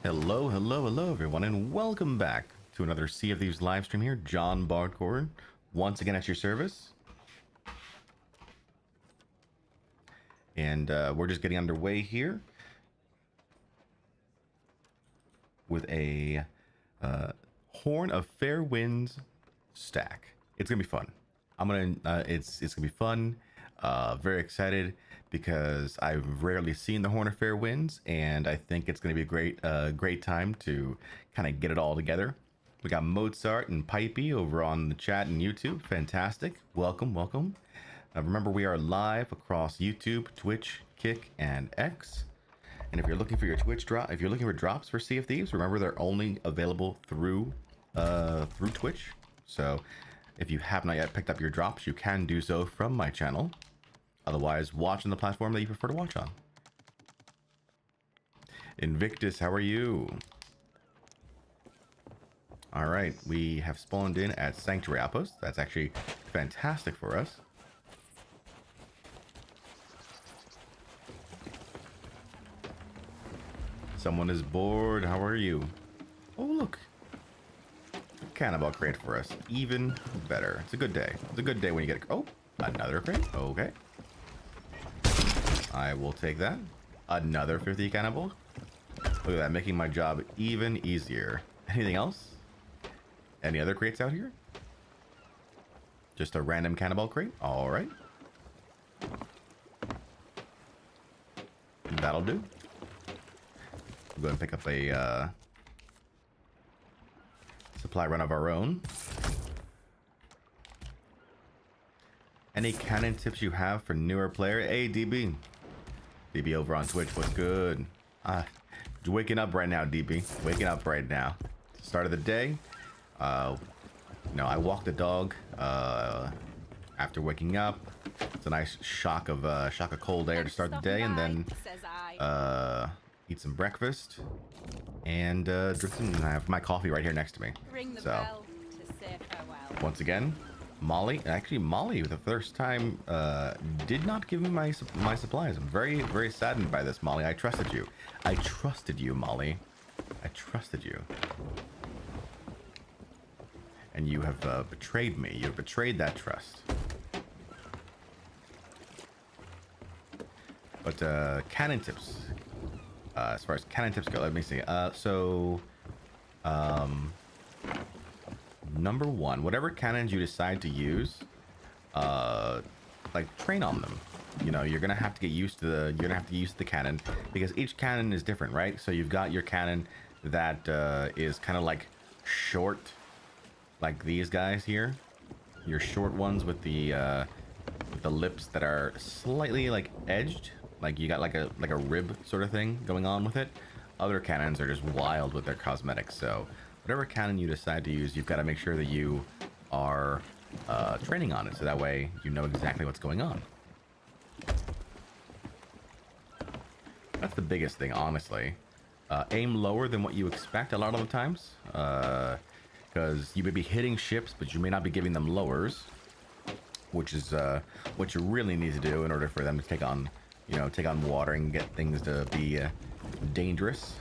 Hello, hello, hello, everyone, and welcome back to another Sea of Thieves live stream here. Jon Bardcore, once again at your service. And we're just getting underway here with a Horn of Fair Winds stack. It's gonna be fun. It's gonna be fun. Very excited because I've rarely seen the Horn of Fair Winds, and I think it's gonna be a great time to kind of get it all together. We got Mozart and Pipey over on the chat and YouTube. Fantastic. Welcome, welcome. Remember, we are live across YouTube, Twitch, Kick, and X. And if you're looking for your if you're looking for drops for Sea of Thieves, remember they're only available through Twitch. So if you have not yet picked up your drops, you can do so from my channel. Otherwise, watch on the platform that you prefer to watch on. Invictus, how are you? All right, we have spawned in at Sanctuary Outpost. That's actually fantastic for us. Someone is bored. How are you? Oh, look. Cannonball crate for us. Even better. It's a good day. It's a good day when you get a... Oh, another crate. Okay. I will take that. Another 50 cannonball. Look at that, making my job even easier. Anything else? Any other crates out here? Just a random cannonball crate? All right. That'll do. We'll go ahead and pick up a supply run of our own. Any cannon tips you have for newer player? Hey, DB. DB over on Twitch, what's good? Waking up right now, DB. Waking up right now. Start of the day. I walked the dog after waking up. It's a nice shock of cold air to start the day, and then eat some breakfast and drink some. I have my coffee right here next to me. Ring the So bell to say farewell. once again, Molly, the first time, did not give me my supplies. I'm very, very saddened by this, Molly. I trusted you. I trusted you, Molly. I trusted you. And you have betrayed me. You have betrayed that trust. But cannon tips. As far as cannon tips go, let me see. Number one, whatever cannons you decide to use, like train on them. You know, you're gonna have to get used to the cannon, because each cannon is different, right? So you've got your cannon that is kind of like short, like these guys here. Your short ones with the lips that are slightly like edged, like you got like a rib sort of thing going on with it. Other cannons are just wild with their cosmetics. So whatever cannon you decide to use, you've got to make sure that you are training on it, so that way you know exactly what's going on. That's the biggest thing, honestly. Aim lower than what you expect a lot of the times, because you may be hitting ships, but you may not be giving them lowers, which is what you really need to do in order for them to take on water and get things to be dangerous.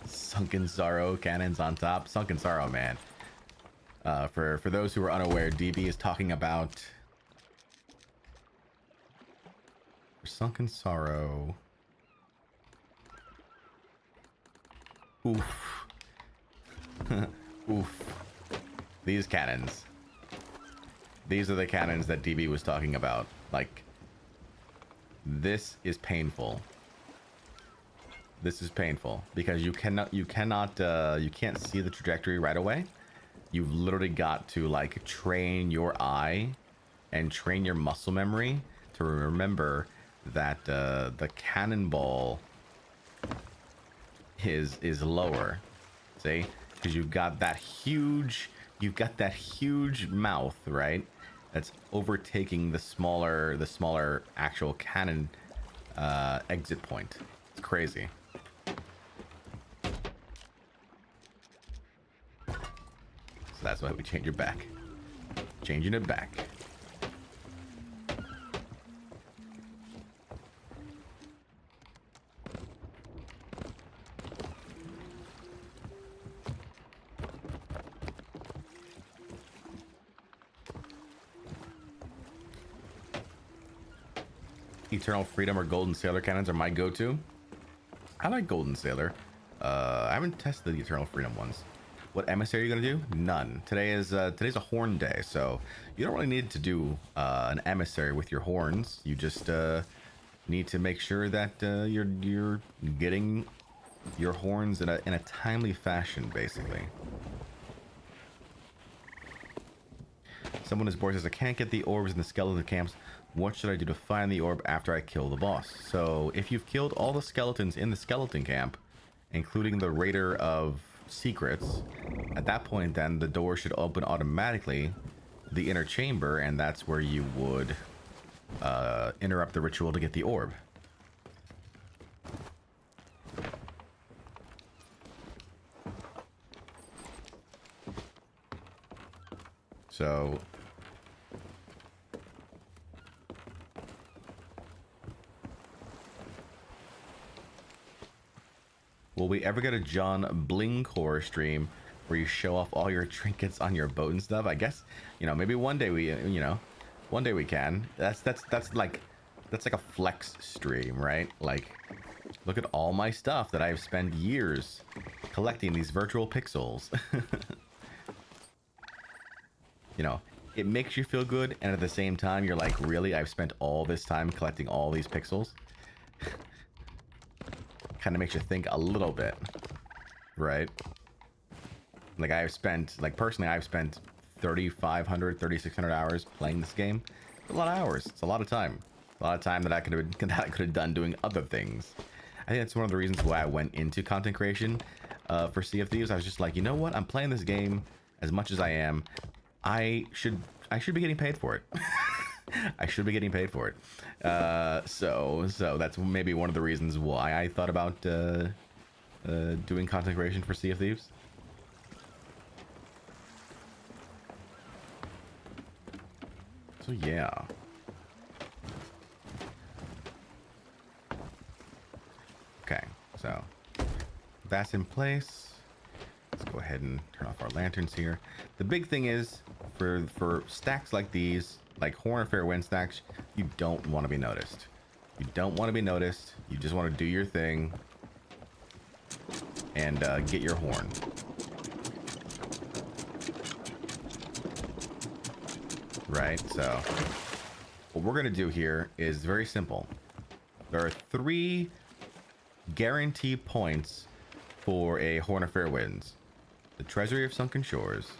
Sunken Sorrow cannons on top. Sunken Sorrow, man. For those who are unaware, DB is talking about Sunken Sorrow. Oof. Oof. These cannons. These are the cannons that DB was talking about. Like, this is painful. This is painful because you can't see the trajectory right away. You've literally got to like train your eye and train your muscle memory to remember that the cannonball is lower. See, because you've got that huge mouth, right? That's overtaking the smaller actual cannon exit point. It's crazy. So that's why we change it back. Changing it back. Eternal Freedom or Golden Sailor cannons are my go-to. I like Golden Sailor. I haven't tested the Eternal Freedom ones. What emissary are you gonna do? None. Today's a horn day, so you don't really need to do an emissary with your horns. You just need to make sure that you're getting your horns in a timely fashion, basically. Someone is bored says, I can't get the orbs in the skeleton camps. What should I do to find the orb after I kill the boss? So if you've killed all the skeletons in the skeleton camp, including the Raider of Secrets, at that point then the door should open automatically to the inner chamber, and that's where you would interrupt the ritual to get the orb. So will we ever get a Jon Bardcore stream where you show off all your trinkets on your boat and stuff? I guess, you know, maybe one day we, one day we can. That's like a flex stream, right? Like, look at all my stuff that I've spent years collecting, these virtual pixels. You know, it makes you feel good, and at the same time, you're like, really? I've spent all this time collecting all these pixels? Kind of makes you think a little bit, right? Like, personally, I've spent 3,500, 3,600 hours playing this game. It's a lot of hours. It's a lot of time. A lot of time that I could have done doing other things. I think that's one of the reasons why I went into content creation for Sea of Thieves. I was just like, you know what? I'm playing this game as much as I am. I should be getting paid for it. I should be getting paid for it. So that's maybe one of the reasons why I thought about doing content creation for Sea of Thieves. So yeah. Okay, so that's in place. Let's go ahead and turn off our lanterns here. The big thing is, for stacks like these, like Horn of Fair Wind stacks, you don't want to be noticed. You don't want to be noticed. You just want to do your thing and get your horn. Right, so what we're going to do here is very simple. There are 3 guaranteed points for a Horn of Fair Winds. The Treasury of Sunken Shores,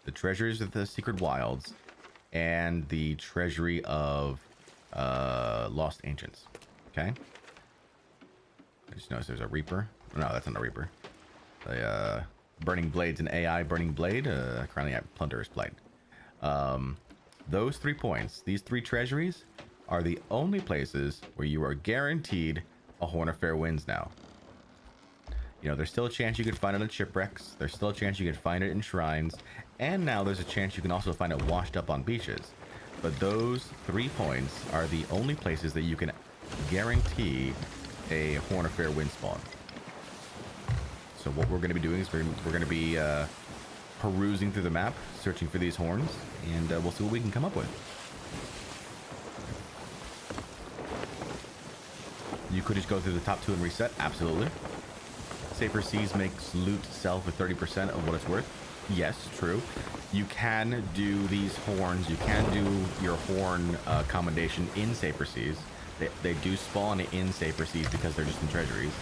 the Treasuries of the Secret Wilds, and the Treasury of Lost Ancients. Okay? I just noticed there's a Reaper. No, that's not a Reaper. The Burning Blade's an AI Burning Blade. Currently at Plunderer's Blade. Those 3 points, these 3 treasuries, are the only places where you are guaranteed a Horn of Fair Winds now. You know, there's still a chance you could find it in shipwrecks. There's still a chance you could find it in shrines. And now there's a chance you can also find it washed up on beaches. But those 3 points are the only places that you can guarantee a Horn of Fair Wind spawn. So what we're going to be doing is we're going to be perusing through the map, searching for these horns, and we'll see what we can come up with. You could just go through the top 2 and reset. Absolutely. Safer Seas makes loot sell for 30% of what it's worth. Yes, true. You can do these horns. You can do your horn commendation in Safer Seas. They do spawn in Safer Seas because they're just in treasuries.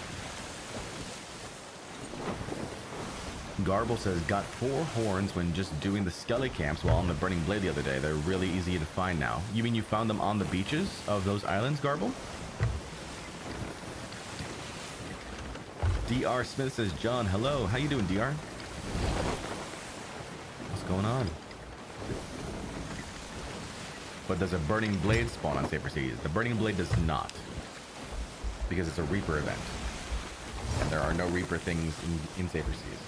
Garble says, got 4 horns when just doing the Skelly camps while on the Burning Blade the other day. They're really easy to find now. You mean you found them on the beaches of those islands, Garble? DR Smith says, John, hello. How you doing, DR? What's going on? But does a Burning Blade spawn on Saber Seas? The Burning Blade does not. Because it's a Reaper event. And there are no Reaper things in Saber Seas.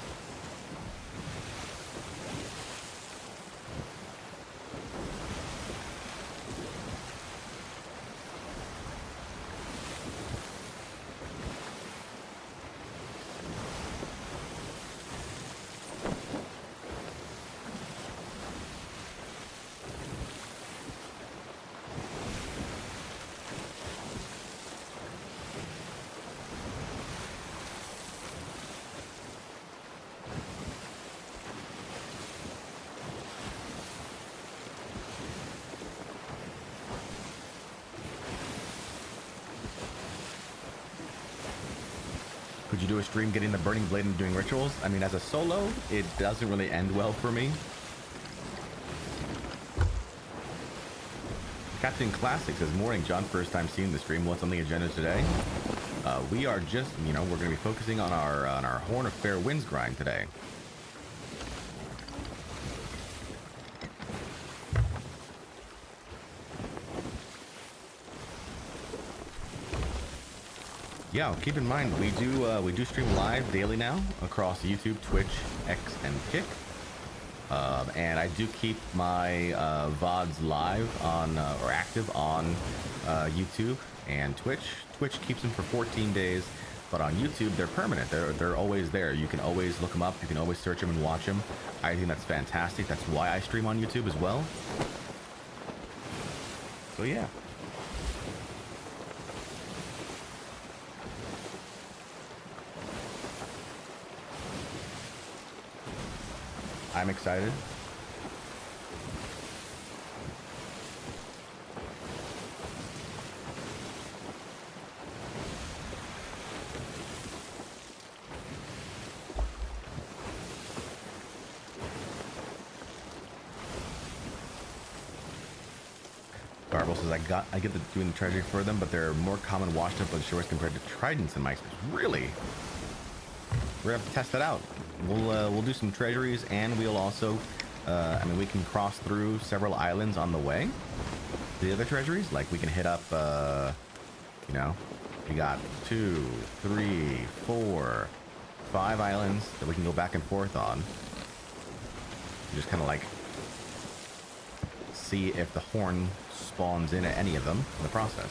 Could you do a stream getting the burning blade and doing rituals? I mean, as a solo, it doesn't really end well for me. Captain Classic says, morning, John. First time seeing the stream. What's on the agenda today? We are just, you know, we're going to be focusing on our Horn of Fair Winds grind today. Yeah, keep in mind we do stream live daily now across YouTube, Twitch, X, and Kick. And I do keep my VODs live on or active on YouTube and Twitch. Twitch keeps them for 14 days, but on YouTube they're permanent. They're always there. You can always look them up. You can always search them and watch them. I think that's fantastic. That's why I stream on YouTube as well. So yeah. I'm excited. Garble says, I get the doing the treasury for them, but they're more common washed up on shores compared to tridents in my experience. Really? We're gonna have to test that out. We'll do some treasuries, and we'll also, I mean, we can cross through several islands on the way. The other treasuries, like we can hit up, you know, we got 2, 3, 4, 5 islands that we can go back and forth on. Just kind of like see if the horn spawns in at any of them in the process.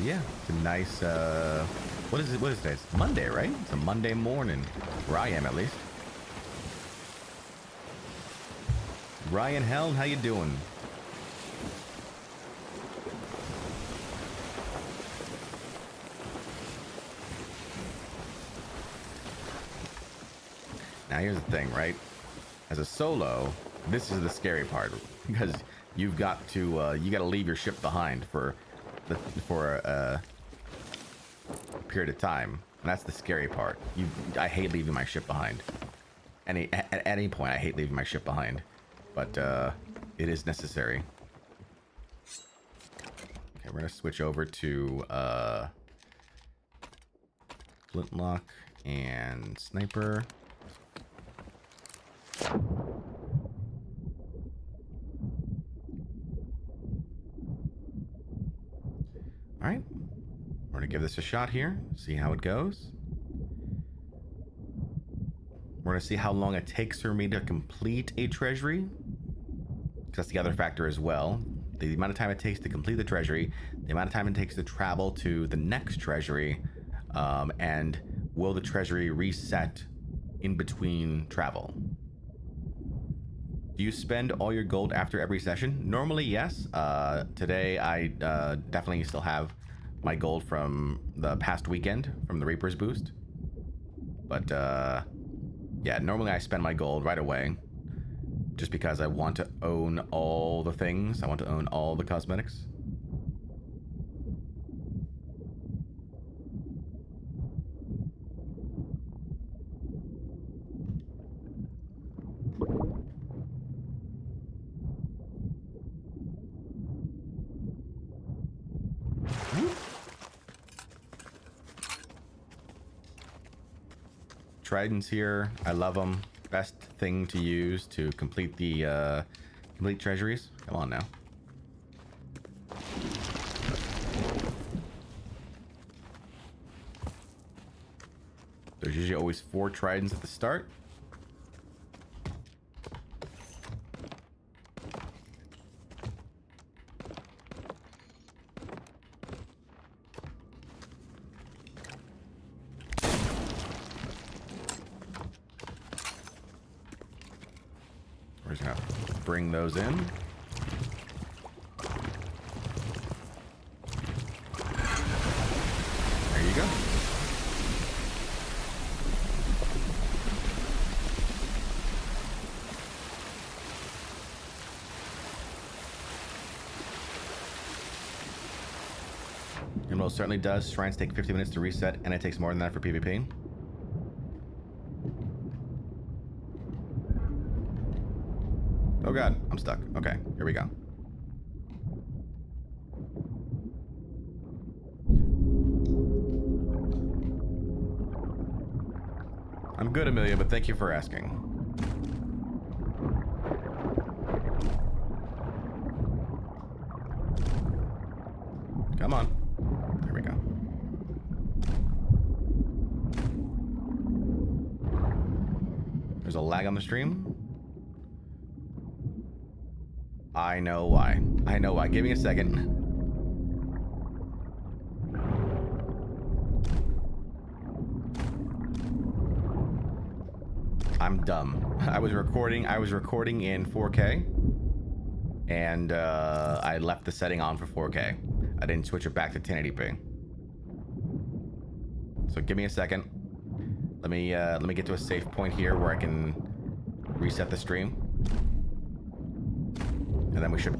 Yeah, it's a nice, what is it? What is today? It's Monday, right? It's a Monday morning, where I am at least. Ryan Helm, how you doing? Now here's the thing, right? As a solo, this is the scary part, because you've got to, you got to leave your ship behind for a period of time, and that's the scary part. I hate leaving my ship behind. At any point, I hate leaving my ship behind, but it is necessary. Okay, we're gonna switch over to flintlock and sniper. All right, we're gonna give this a shot here, see how it goes. We're gonna see how long it takes for me to complete a treasury, because that's the other factor as well. The amount of time it takes to complete the treasury, the amount of time it takes to travel to the next treasury, and will the treasury reset in between travel? Do you spend all your gold after every session? Normally, yes. Today, I definitely still have my gold from the past weekend from the Reaper's boost. But yeah, normally I spend my gold right away, just because I want to own all the things. I want to own all the cosmetics. Tridents here, I love them. Best thing to use to complete the complete treasuries. Come on now. There's usually always 4 tridents at the start. We're just gonna bring those in. There you go. most certainly does. Shrines take 50 minutes to reset, and it takes more than that for PvP. Oh god, I'm stuck. Okay, here we go. I'm good, Amelia, but thank you for asking. Come on. There we go. There's a lag on the stream. I know why. I know why. Give me a second. I'm dumb. I was recording in 4K, and I left the setting on for 4K. I didn't switch it back to 1080p. So give me a second. Let me get to a safe point here where I can reset the stream, and then we should.